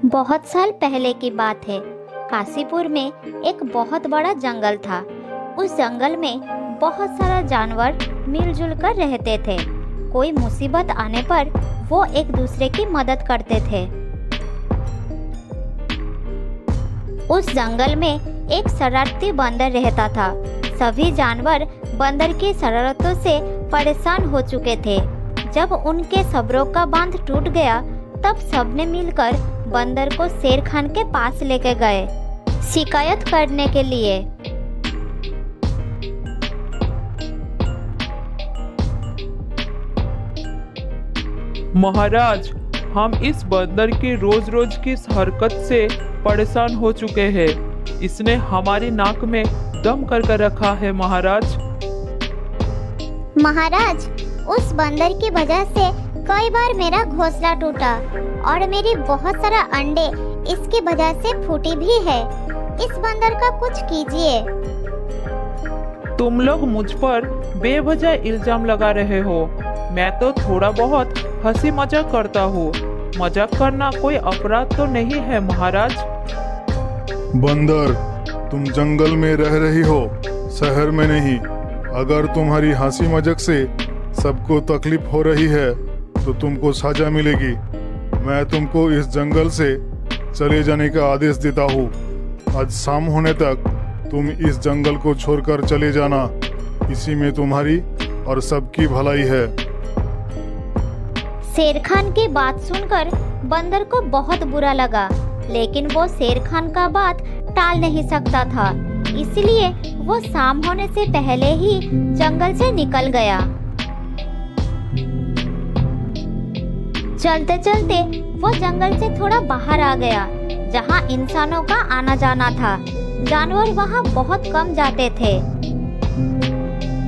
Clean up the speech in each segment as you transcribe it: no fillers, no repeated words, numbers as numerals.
बहुत साल पहले की बात है। काशीपुर में एक बहुत बड़ा जंगल था। उस जंगल में बहुत सारा जानवर मिलजुल कर रहते थे। कोई मुसीबत आने पर वो एक दूसरे की मदद करते थे। उस जंगल में एक शरारती बंदर रहता था। सभी जानवर बंदर की शरारतों से परेशान हो चुके थे। जब उनके सब्रों का बांध टूट गया तब सबने मिलकर बंदर को शेर खान के पास लेके गए शिकायत करने के लिए। महाराज, हम इस बंदर की रोज रोज की इस हरकत से परेशान हो चुके हैं। इसने हमारी नाक में दम कर रखा है महाराज। महाराज, उस बंदर की वजह से कई बार मेरा घोंसला टूटा और मेरी बहुत सारा अंडे इसकी वजह से फूटी भी है। इस बंदर का कुछ कीजिए। तुम लोग मुझ पर बेवजह इल्जाम लगा रहे हो। मैं तो थोड़ा बहुत हंसी मजाक करता हूँ। मजाक करना कोई अपराध तो नहीं है महाराज। बंदर, तुम जंगल में रह रही हो, शहर में नहीं। अगर तुम्हारी हंसी मजाक से सबको तकलीफ हो रही है तो तुमको सजा मिलेगी। मैं तुमको इस जंगल से चले जाने का आदेश देता हूँ। आज शाम होने तक तुम इस जंगल को छोड़कर चले जाना। इसी में तुम्हारी और सबकी भलाई है। शेर खान की बात सुनकर बंदर को बहुत बुरा लगा, लेकिन वो शेर खान का बात टाल नहीं सकता था। इसलिए वो शाम होने से पहले ही जंगल से निकल गया। चलते चलते वो जंगल से थोड़ा बाहर आ गया, जहाँ इंसानों का आना जाना था। जानवर वहाँ बहुत कम जाते थे।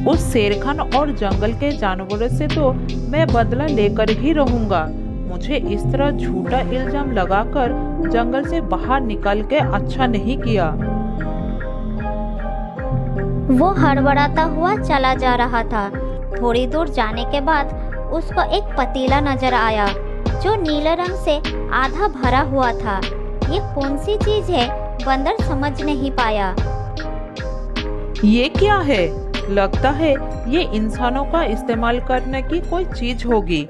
उस शेर खान और जंगल के जानवरों से तो मैं बदला लेकर ही रहूंगा। मुझे इस तरह झूठा इल्जाम लगाकर जंगल से बाहर निकल के अच्छा नहीं किया। वो हड़बड़ाता हुआ चला जा रहा था। थोड़ी दूर जाने के बाद उसको एक पतीला नजर आया जो नीले रंग से आधा भरा हुआ था। ये कौन सी चीज है, बंदर समझ नहीं पाया। ये क्या है? लगता है ये इंसानों का इस्तेमाल करने की कोई चीज होगी।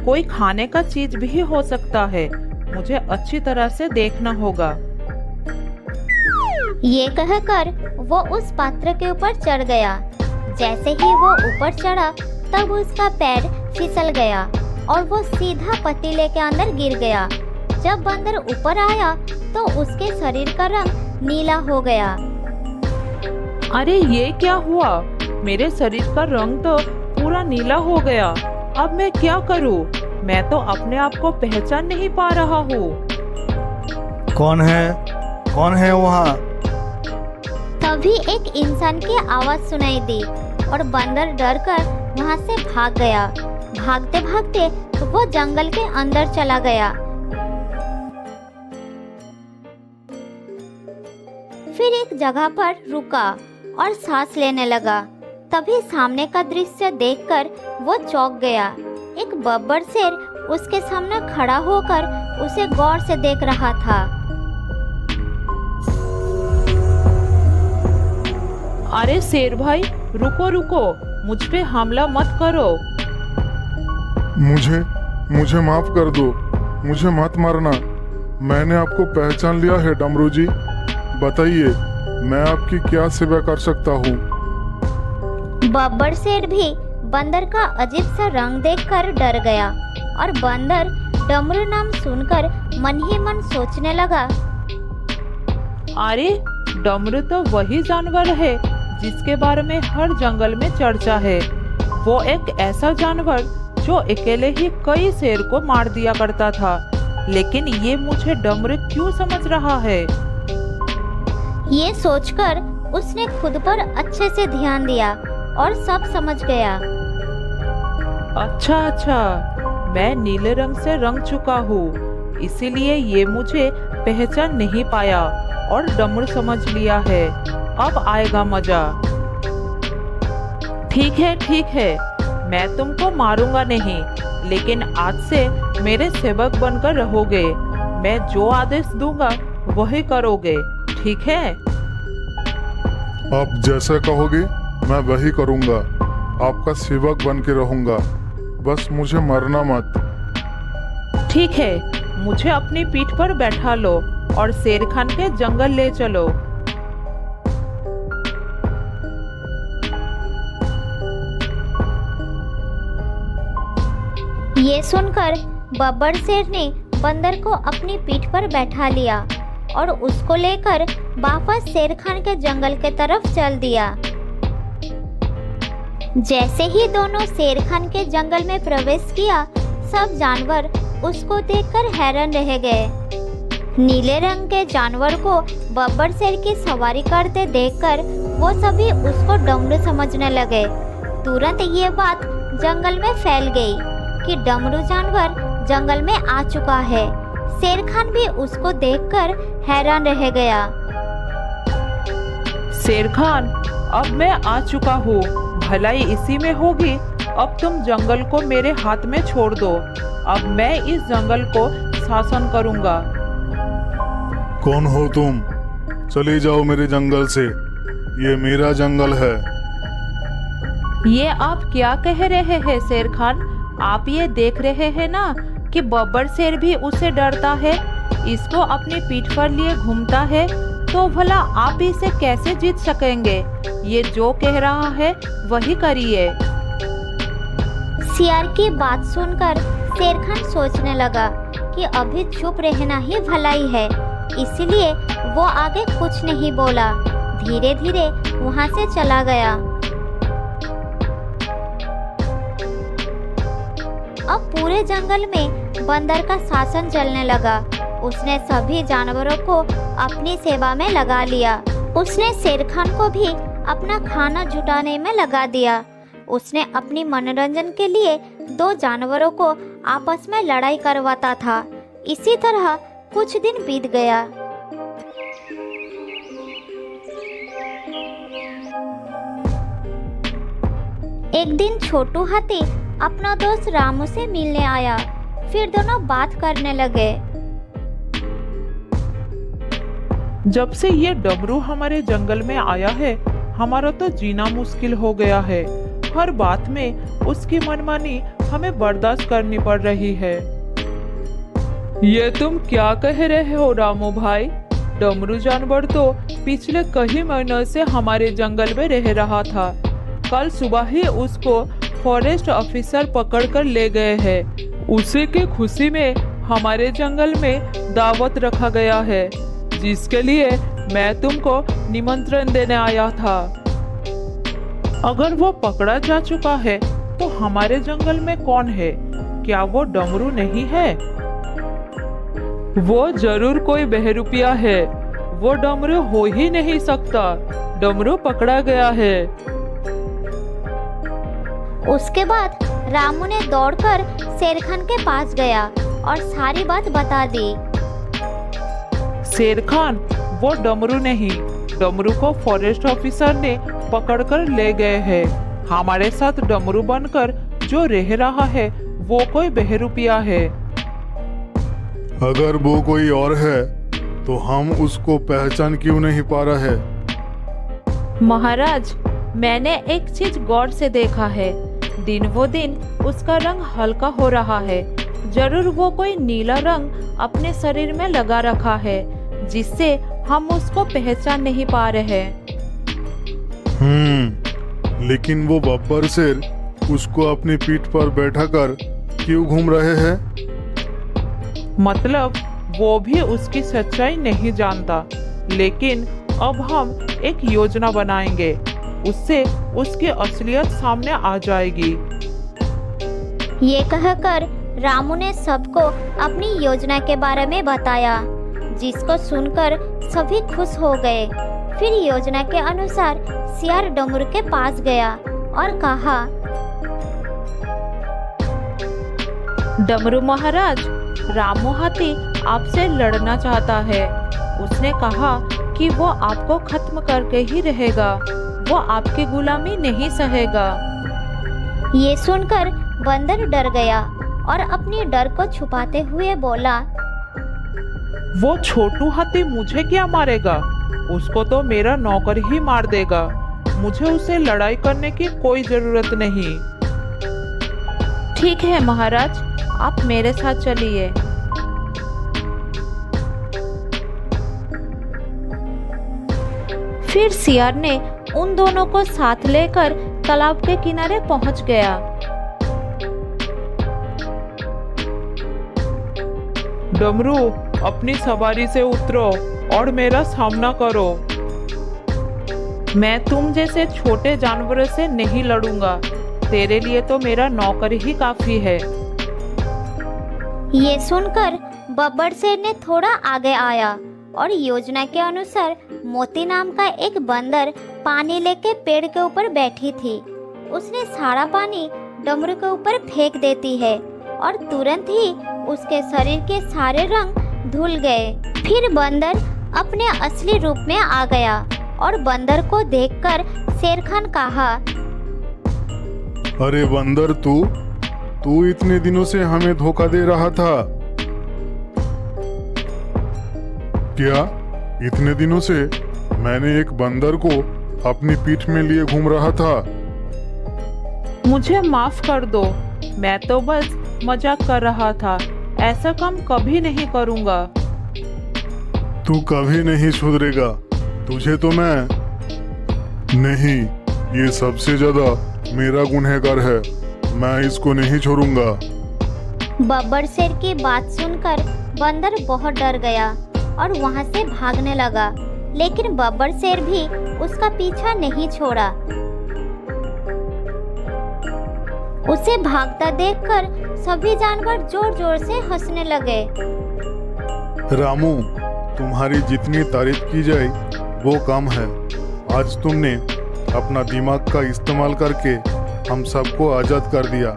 कोई खाने का चीज भी हो सकता है। मुझे अच्छी तरह से देखना होगा। ये कहकर वो उस पात्र के ऊपर चढ़ गया। जैसे ही वो ऊपर चढ़ा तब उसका पैर फिसल गया और वो सीधा पतीले के अंदर गिर गया। जब बंदर ऊपर आया तो उसके शरीर का रंग नीला हो गया। अरे ये क्या हुआ? मेरे शरीर का रंग तो पूरा नीला हो गया। अब मैं क्या करूं? मैं तो अपने आप को पहचान नहीं पा रहा हूँ। कौन है? कौन है वहाँ? तभी एक इंसान की आवाज सुनाई दी और बंदर डरकर वहाँ से भाग गया। भागते भागते वो जंगल के अंदर चला गया। फिर एक जगह पर रुका और सांस लेने लगा। तभी सामने का दृश्य देखकर वो चौंक गया। एक बब्बर शेर उसके सामने खड़ा होकर उसे गौर से देख रहा था। अरे शेर भाई, रुको रुको, मुझ पे हमला मत करो। मुझे माफ कर दो। मुझे मत मारना। मैंने आपको पहचान लिया है डमरू जी। बताइए, मैं आपकी क्या सेवा कर सकता हूँ? बब्बर शेर भी बंदर का अजीब सा रंग देखकर डर गया और बंदर डमरू नाम सुनकर मन ही मन सोचने लगा। अरे डमरू तो वही जानवर है जिसके बारे में हर जंगल में चर्चा है। वो एक ऐसा जानवर जो अकेले ही कई शेर को मार दिया करता था। लेकिन ये मुझे डमरू क्यों समझ रहा है? ये सोचकर उसने खुद पर अच्छे से ध्यान दिया और सब समझ गया। अच्छा, मैं नीले रंग से रंग चुका हूँ, इसीलिए ये मुझे पहचान नहीं पाया और डमरू समझ लिया है। अब आएगा मजा। ठीक है, मैं तुमको मारूंगा नहीं, लेकिन आज से मेरे सेवक बनकर रहोगे। मैं जो आदेश दूंगा वही करोगे, ठीक है? आप जैसा कहोगे मैं वही करूंगा। आपका सेवक बन के रहूंगा, बस मुझे मरना मत। ठीक है, मुझे अपनी पीठ पर बैठा लो और शेर खान के जंगल ले चलो। ये सुनकर बब्बर शेर ने बंदर को अपनी पीठ पर बैठा लिया और उसको लेकर वापस शेर खान के जंगल के तरफ चल दिया। जैसे ही दोनों शेर खान के जंगल में प्रवेश किया, सब जानवर उसको देखकर हैरान रह गए। नीले रंग के जानवर को बब्बर शेर की सवारी करते देखकर वो सभी उसको डमरू समझने लगे। तुरंत ये बात जंगल में फैल गई कि डमरू जानवर जंगल में आ चुका है। शेर खान भी उसको देखकर हैरान रह गया। शेर खान, अब मैं आ चुका हूँ, भलाई इसी में होगी। अब तुम जंगल को मेरे हाथ में छोड़ दो। अब मैं इस जंगल को शासन करूँगा। कौन हो तुम? चले जाओ मेरे जंगल से, ये मेरा जंगल है। ये आप क्या कह रहे हैं शेर खान? आप ये देख रहे हैं ना कि बब्बर शेर भी उससे डरता है, इसको अपनी पीठ पर लिए घूमता है, तो भला आप इसे कैसे जीत सकेंगे? ये जो कह रहा है वही करिए। सियार की बात सुनकर शेर खान सोचने लगा कि अभी चुप रहना ही भलाई है, इसलिए वो आगे कुछ नहीं बोला। धीरे धीरे वहाँ से चला गया। अब पूरे जंगल में बंदर का शासन चलने लगा। उसने सभी जानवरों को अपनी सेवा में लगा लिया। उसने शेर खान को भी अपना खाना जुटाने में लगा दिया। उसने अपनी मनोरंजन के लिए दो जानवरों को आपस में लड़ाई करवाता था। इसी तरह कुछ दिन बीत गया। एक दिन छोटू हाथी अपना दोस्त रामू से मिलने आया। फिर दोनों बात करने लगे। जब से ये डमरू हमारे जंगल में आया है, हमारा तो जीना मुश्किल हो गया है। हर बात में उसकी मनमानी हमें बर्दाश्त करनी पड़ रही है। ये तुम क्या कह रहे हो रामू भाई? डमरू जानवर तो पिछले कई महीनों से हमारे जंगल में रह रहा था। कल सुबह ही उसको फॉरेस्ट ऑफिसर पकड़कर ले गए हैं। उसी की खुशी में हमारे जंगल में दावत रखा गया है, जिसके लिए मैं तुमको निमंत्रण देने आया था। अगर वो पकड़ा जा चुका है तो हमारे जंगल में कौन है? क्या वो डमरू नहीं है? वो जरूर कोई बहरूपिया है। वो डमरू हो ही नहीं सकता। डमरू पकड़ा गया है। उसके बाद रामू ने दौड़कर शेर खान के पास गया और सारी बात बता दी। शेर खान, वो डमरू नहीं, डमरू को फॉरेस्ट ऑफिसर ने पकड़कर ले गए हैं। हमारे साथ डमरू बनकर जो रह रहा है वो कोई बहरूपिया है। अगर वो कोई और है तो हम उसको पहचान क्यों नहीं पा रहे? महाराज, मैंने एक चीज गौर से देखा है। दिन वो दिन उसका रंग हल्का हो रहा है। जरूर वो कोई नीला रंग अपने शरीर में लगा रखा है, जिससे हम उसको पहचान नहीं पा रहे। लेकिन वो बब्बर शेर उसको अपनी पीठ पर बैठाकर क्यों घूम रहे हैं? मतलब वो भी उसकी सच्चाई नहीं जानता। लेकिन अब हम एक योजना बनाएंगे, उससे उसकी असलियत सामने आ जाएगी। ये कहकर रामू ने सबको अपनी योजना के बारे में बताया, जिसको सुनकर सभी खुश हो गए। फिर योजना के अनुसार सियार डमरू के पास गया और कहा, डमरू महाराज, रामू हाथी आपसे लड़ना चाहता है। उसने कहा कि वो आपको खत्म करके ही रहेगा। वो आपकी गुलामी नहीं सहेगा। ये सुनकर बंदर डर गया और अपनी डर को छुपाते हुए बोला, वो छोटू हाथी मुझे क्या मारेगा? उसको तो मेरा नौकर ही मार देगा। मुझे उसे लड़ाई करने की कोई जरूरत नहीं। ठीक है महाराज, आप मेरे साथ चलिए। फिर सियार ने उन दोनों को साथ लेकर तालाब के किनारे पहुंच गया। डमरू, अपनी सवारी से उतरो और मेरा सामना करो। मैं तुम जैसे छोटे जानवरों से नहीं लड़ूंगा। तेरे लिए तो मेरा नौकर ही काफी है। ये सुनकर बब्बर शेर ने थोड़ा आगे आया और योजना के अनुसार मोती नाम का एक बंदर पानी लेके पेड़ के ऊपर बैठी थी। उसने सारा पानी डमरू के ऊपर फेंक देती है और तुरंत ही उसके शरीर के सारे रंग धुल गए। फिर बंदर अपने असली रूप में आ गया और बंदर को देखकर शेर खान कहा, अरे बंदर, तू इतने दिनों से हमें धोखा दे रहा था क्या? इतने दिनों से मैंने एक बंदर को अपनी पीठ में लिए घूम रहा था। मुझे माफ कर दो, मैं तो बस मजाक कर रहा था। ऐसा काम कभी नहीं करूंगा। तू कभी नहीं सुधरेगा। तुझे तो मैं नहीं, ये सबसे ज्यादा मेरा गुनहगार है। मैं इसको नहीं छोड़ूंगा। बब्बर शेर की बात सुनकर बंदर बहुत डर गया और वहां से भागने लगा, लेकिन बब्बर शेर भी उसका पीछा नहीं छोड़ा। उसे भागता देखकर सभी जानवर जोर जोर से हंसने लगे। रामू, तुम्हारी जितनी तारीफ की जाए वो कम है। आज तुमने अपना दिमाग का इस्तेमाल करके हम सबको आज़ाद कर दिया,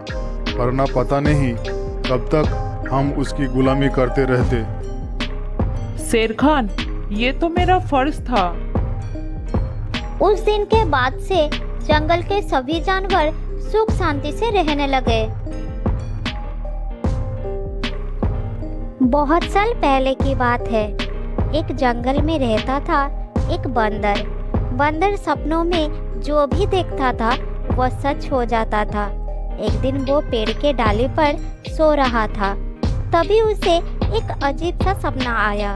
वरना पता नहीं कब तक हम उसकी गुलामी करते रहते। शेर खान, ये तो मेरा फर्ज था। उस दिन के बाद से जंगल के सभी जानवर सुख शांति से रहने लगे। बहुत साल पहले की बात है। एक जंगल में रहता था एक बंदर। बंदर सपनों में जो भी देखता था वह सच हो जाता था। एक दिन वो पेड़ के डाली पर सो रहा था, तभी उसे एक अजीब सा सपना आया।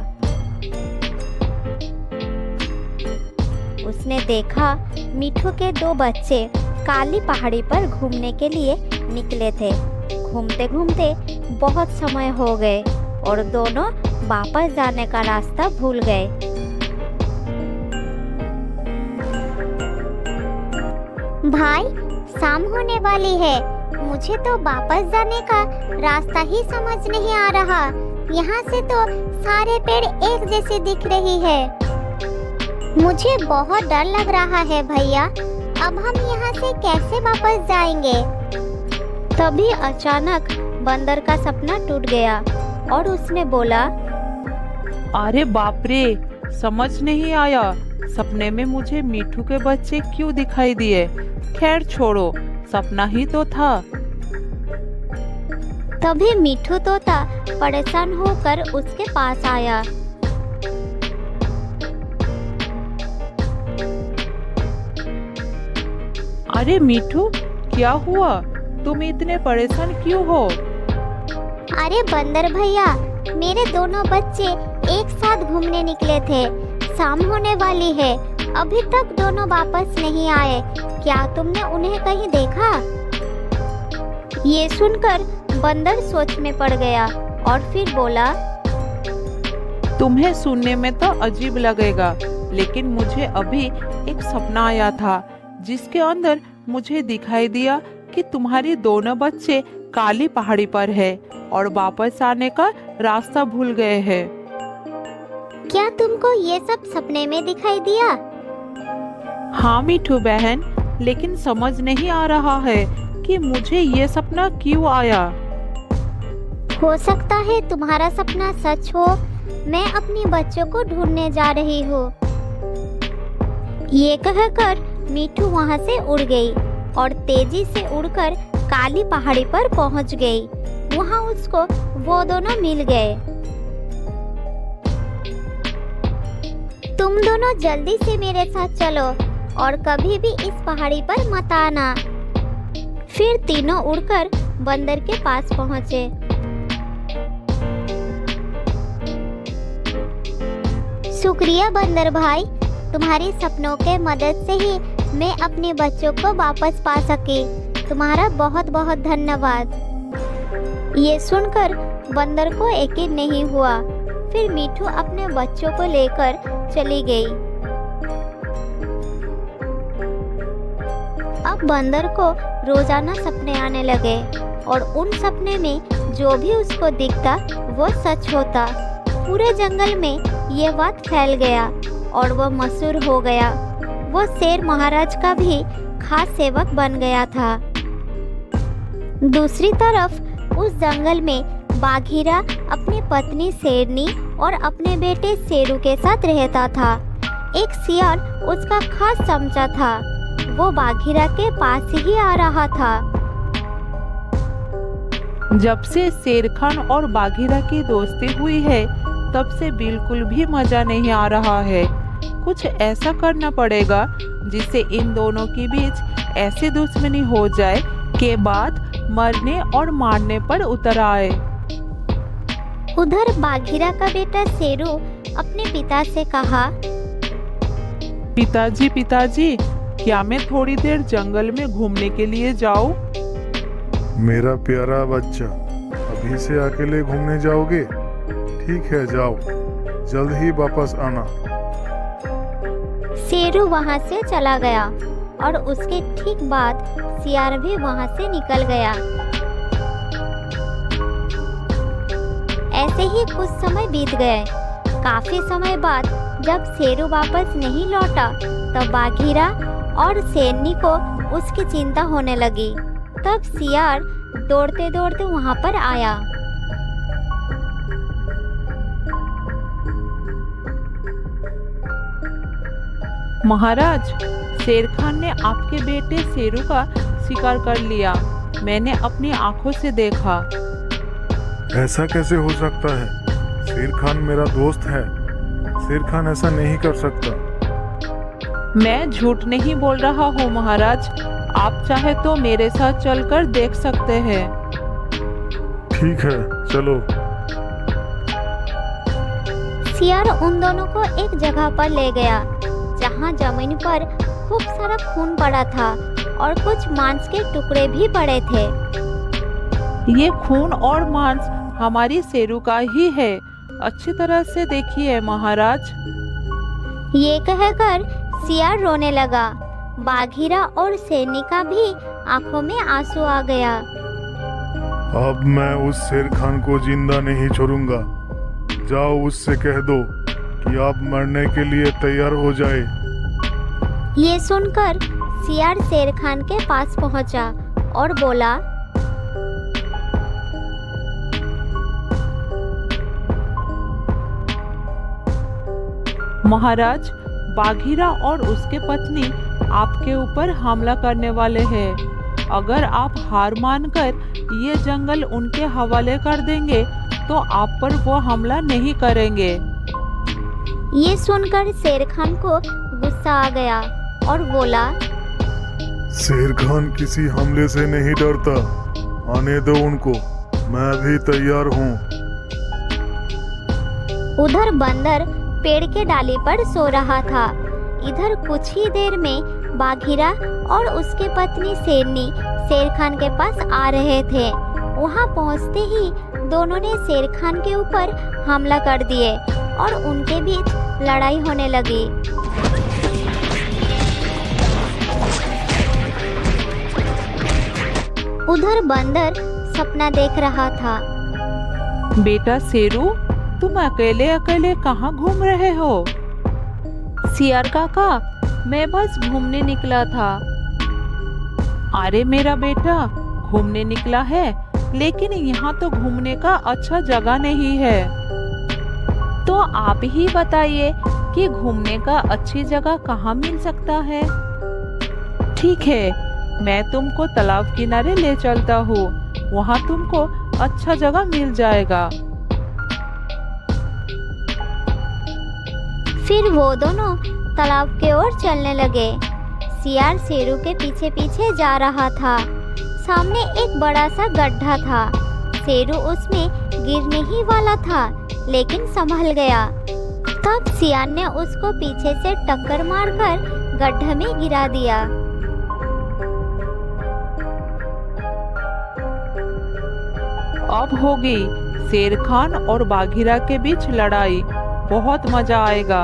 उसने देखा मिठू के 2 बच्चे काली पहाड़ी पर घूमने के लिए निकले थे। घूमते घूमते बहुत समय हो गए और दोनों वापस जाने का रास्ता भूल गए। भाई, शाम होने वाली है। मुझे तो वापस जाने का रास्ता ही समझ नहीं आ रहा। यहाँ से तो सारे पेड़ एक जैसे दिख रही है। मुझे बहुत डर लग रहा है भैया। अब हम यहाँ से कैसे वापस जाएंगे? तभी अचानक बंदर का सपना टूट गया और उसने बोला, अरे बाप रे, समझ नहीं आया। सपने में मुझे मिठू के बच्चे क्यों दिखाई दिए? खैर छोड़ो, सपना ही तो था। तभी मिठू तोता परेशान होकर उसके पास आया। अरे मिठू, क्या हुआ? तुम इतने परेशान क्यों हो? अरे बंदर भैया, मेरे दोनों बच्चे एक साथ घूमने निकले थे। शाम होने वाली है, अभी तक दोनों वापस नहीं आए। क्या तुमने उन्हें कहीं देखा? ये सुनकर बंदर सोच में पड़ गया और फिर बोला, तुम्हें सुनने में तो अजीब लगेगा, लेकिन मुझे अभी एक सपना आया था जिसके अंदर मुझे दिखाई दिया कि तुम्हारे दोनों बच्चे काली पहाड़ी पर है और वापस आने का रास्ता भूल गए हैं। क्या तुमको ये सब सपने में दिखाई दिया? हाँ मिठू बहन, लेकिन समझ नहीं आ रहा है कि मुझे ये सपना क्यों आया। हो सकता है तुम्हारा सपना सच हो। मैं अपनी बच्चों को ढूंढने जा रही हूँ। ये कहकर मिठू वहाँ से उड़ गई और तेजी से उड़कर काली पहाड़ी पर पहुँच गई। वहाँ उसको वो दोनों मिल गए। तुम दोनों जल्दी से मेरे साथ चलो और कभी भी इस पहाड़ी पर मत आना। फिर तीनों उड़कर बंदर के पास पहुंचे। शुक्रिया बंदर भाई, तुम्हारी सपनों के मदद से ही मैं अपने बच्चों को वापस पा सकी। तुम्हारा बहुत बहुत धन्यवाद। ये सुनकर बंदर को यकीन नहीं हुआ। फिर मीठू अपने बच्चों को लेकर चली गई। अब बंदर को रोजाना सपने आने लगे और उन सपने में जो भी उसको दिखता वो सच होता। पूरे जंगल में ये बात फैल गया और वो मशहूर हो गया। वो शेर महाराज का भी खास सेवक बन गया था। दूसरी तरफ उस जंगल में बाघीरा अपनी पत्नी शेरनी और अपने बेटे शेरू के साथ रहता था। एक सियार उसका खास चमचा था। वो बाघीरा के पास ही आ रहा था। जब से शेर खान और बाघीरा की दोस्ती हुई है तब से बिल्कुल भी मजा नहीं आ रहा है। कुछ ऐसा करना पड़ेगा जिससे इन दोनों के बीच ऐसी दुश्मनी हो जाए कि बात मरने और मारने पर उतर आए। उधर बाघीरा का बेटा शेरू अपने पिता से कहा, पिताजी पिताजी, क्या मैं थोड़ी देर जंगल में घूमने के लिए जाऊं? मेरा प्यारा बच्चा, अभी से अकेले घूमने जाओगे? ठीक है, जाओ, जल्द ही वापस आना। शेरू वहां से चला गया और उसके ठीक बाद सियार भी वहां से निकल गया। ऐसे ही कुछ समय बीत गए। काफी समय बाद जब शेरू वापस नहीं लौटा तब बाघीरा और शेरनी को उसकी चिंता होने लगी। तब सियार दौड़ते दौड़ते वहां पर आया। महाराज, शेर खान ने आपके बेटे शेरू का शिकार कर लिया। मैंने अपनी आंखों से देखा। ऐसा कैसे हो सकता है? शेर खान मेरा दोस्त है। शेर खान ऐसा नहीं कर सकता। मैं झूठ नहीं बोल रहा हूँ महाराज। आप चाहे तो मेरे साथ चलकर देख सकते हैं। ठीक है, चलो। सियार उन दोनों को एक जगह पर ले गया जहाँ जमीन पर खूब सारा खून पड़ा था और कुछ मांस के टुकड़े भी पड़े थे। ये खून और मांस हमारी शेरू का ही है। अच्छी तरह से देखिए महाराज। ये कहकर सियार रोने लगा। बाघीरा और शेरनी का भी आंखों में आंसू आ गया। अब मैं उस शेर खान को जिंदा नहीं छोड़ूंगा। जाओ, उससे कह दो कि आप मरने के लिए तैयार हो जाए। ये सुनकर सियार शेर खान के पास पहुंचा और बोला, महाराज, बाघीरा और उसके पत्नी आपके ऊपर हमला करने वाले हैं। अगर आप हार मानकर ये जंगल उनके हवाले कर देंगे तो आप पर वो हमला नहीं करेंगे। ये सुनकर शेर खान को गुस्सा आ गया और बोला, शेर खान किसी हमले से नहीं डरता। आने दो उनको, मैं भी तैयार हूँ। उधर बंदर पेड़ के डाली पर सो रहा था। इधर कुछ ही देर में बाघीरा और उसकी पत्नी शेरनी शेर खान के पास आ रहे थे। वहां पहुंचते ही दोनों ने शेर खान के ऊपर हमला कर दिए और उनके बीच लड़ाई होने लगी। उधर बंदर सपना देख रहा था। बेटा शेरू, तुम अकेले अकेले कहाँ घूम रहे हो? सियार काका, मैं बस घूमने निकला था। अरे मेरा बेटा, घूमने निकला है, लेकिन यहाँ तो घूमने का अच्छा जगह नहीं है। तो आप ही बताइए कि घूमने का अच्छी जगह कहाँ मिल सकता है? ठीक है, मैं तुमको तालाब किनारे ले चलता हूँ। वहाँ तुमको अच्छा जगह मिल जाएगा। फिर वो दोनों तालाब के ओर चलने लगे। सियार शेरू के पीछे पीछे जा रहा था। सामने एक बड़ा सा गड्ढा था। शेरू उसमें गिरने ही वाला था, लेकिन संभल गया। तब सियार ने उसको पीछे से टक्कर मारकर गड्ढे में गिरा दिया। अब होगी शेर खान और बाघीरा के बीच लड़ाई। बहुत मजा आएगा।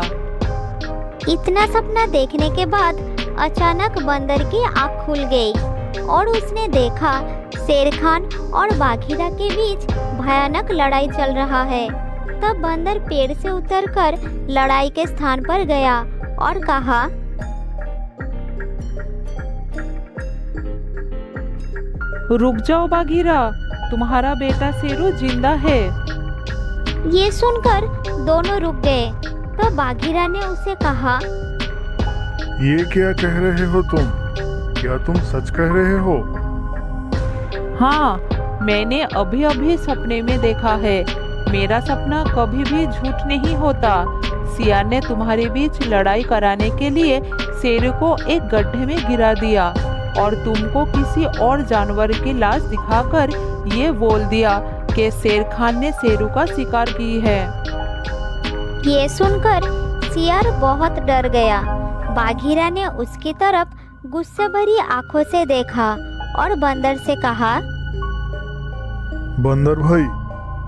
इतना सपना देखने के बाद अचानक बंदर की आँख खुल गई और उसने देखा शेर खान और बाघीरा के बीच भयानक लड़ाई चल रहा है। तब बंदर पेड़ से उतरकर लड़ाई के स्थान पर गया और कहा, रुक जाओ बाघीरा, तुम्हारा बेटा शेरू जिंदा है। ये सुनकर दोनों रुक गए। तब बाघीरा ने उसे कहा, ये क्या कह रहे हो तुम? क्या तुम सच कह रहे हो? हाँ, मैंने अभी अभी सपने में देखा है। मेरा सपना कभी भी झूठ नहीं होता। सियार ने तुम्हारे बीच लड़ाई कराने के लिए शेर को एक गड्ढे में गिरा दिया और तुमको किसी और जानवर की लाश दिखाकर ये बोल दिया कि शेर खान ने शेरू का शिकार की है। ये सुनकर सियार बहुत डर गया। बाघीरा ने उसकी तरफ गुस्से भरी आंखों से देखा और बंदर से कहा, बंदर भाई,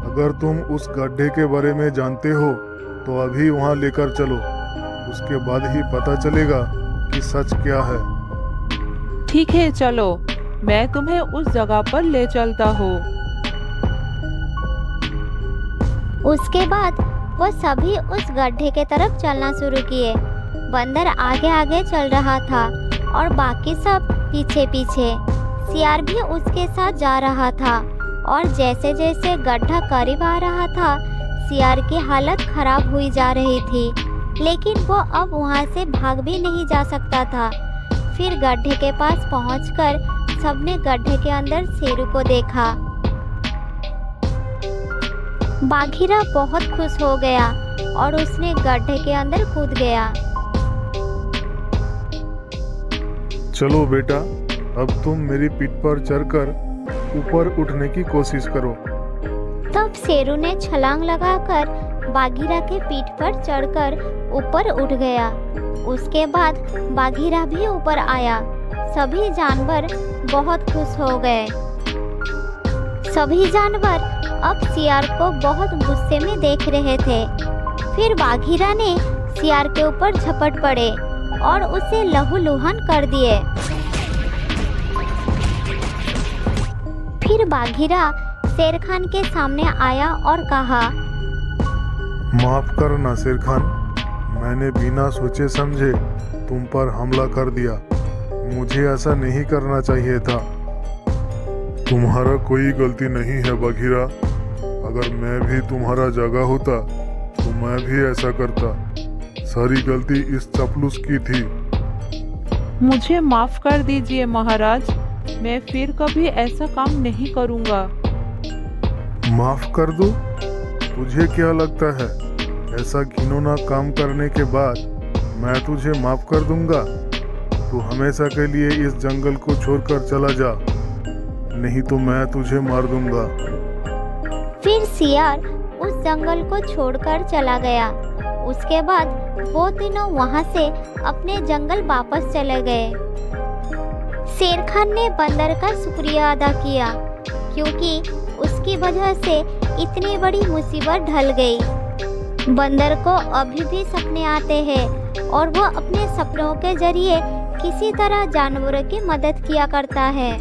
अगर तुम उस गड्ढे के बारे में जानते हो तो अभी वहाँ लेकर चलो। उसके बाद ही पता चलेगा कि सच क्या है। ठीक है, चलो, मैं तुम्हें उस जगह पर ले चलता हूँ। उसके बाद वो सभी उस गड्ढे के तरफ चलना शुरू किए। बंदर आगे आगे चल रहा था और बाकी सब पीछे पीछे। सियार भी उसके साथ जा रहा था और जैसे जैसे गड्ढा करीब आ रहा था, सियार की हालत खराब हुई जा रही थी, लेकिन वो अब वहाँ से भाग भी नहीं जा सकता था। फिर गड्ढे के पास पहुंचकर सबने गड्ढे के अंदर शेरू को देखा। बाघीरा बहुत खुश हो गया और उसने गड्ढे के अंदर कूद गया। चलो बेटा, अब तुम मेरी पीठ पर चढ़कर ऊपर उठने की कोशिश करो। तब शेरू ने छलांग लगाकर बाघीरा के पीठ पर चढ़कर ऊपर उठ गया। उसके बाद बाघीरा भी ऊपर आया। सभी जानवर बहुत खुश हो गए। सभी जानवर अब सियार को बहुत गुस्से में देख रहे थे। फिर बाघीरा ने सियार के ऊपर झपट पड़े और उसे लहूलुहान कर दिए। फिर बाघीरा शेर खान के सामने आया और कहा, माफ करना शेर खान, मैंने बिना सोचे समझे तुम पर हमला कर दिया। मुझे ऐसा नहीं करना चाहिए था। तुम्हारा कोई गलती नहीं है बाघीरा। अगर मैं भी तुम्हारा जगह होता तो मैं भी ऐसा करता। सारी गलती इस चपलूस की थी। मुझे माफ कर दीजिए महाराज, मैं फिर कभी ऐसा काम नहीं करूँगा। माफ कर दो? तुझे क्या लगता है ऐसा घिनौना काम करने के बाद मैं तुझे माफ कर दूंगा? तू हमेशा के लिए इस जंगल को छोड़कर चला जा, नहीं तो मैं तुझे मार दूंगा। फिर सियार उस जंगल को छोड़कर चला गया। उसके बाद वो तीनों वहां से अपने जंगल वापस चले गए। शेर खान ने बंदर का शुक्रिया अदा किया, क्योंकि उसकी वजह से इतनी बड़ी मुसीबत ढल गई। बंदर को अभी भी सपने आते हैं और वो अपने सपनों के जरिए किसी तरह जानवरों की मदद किया करता है।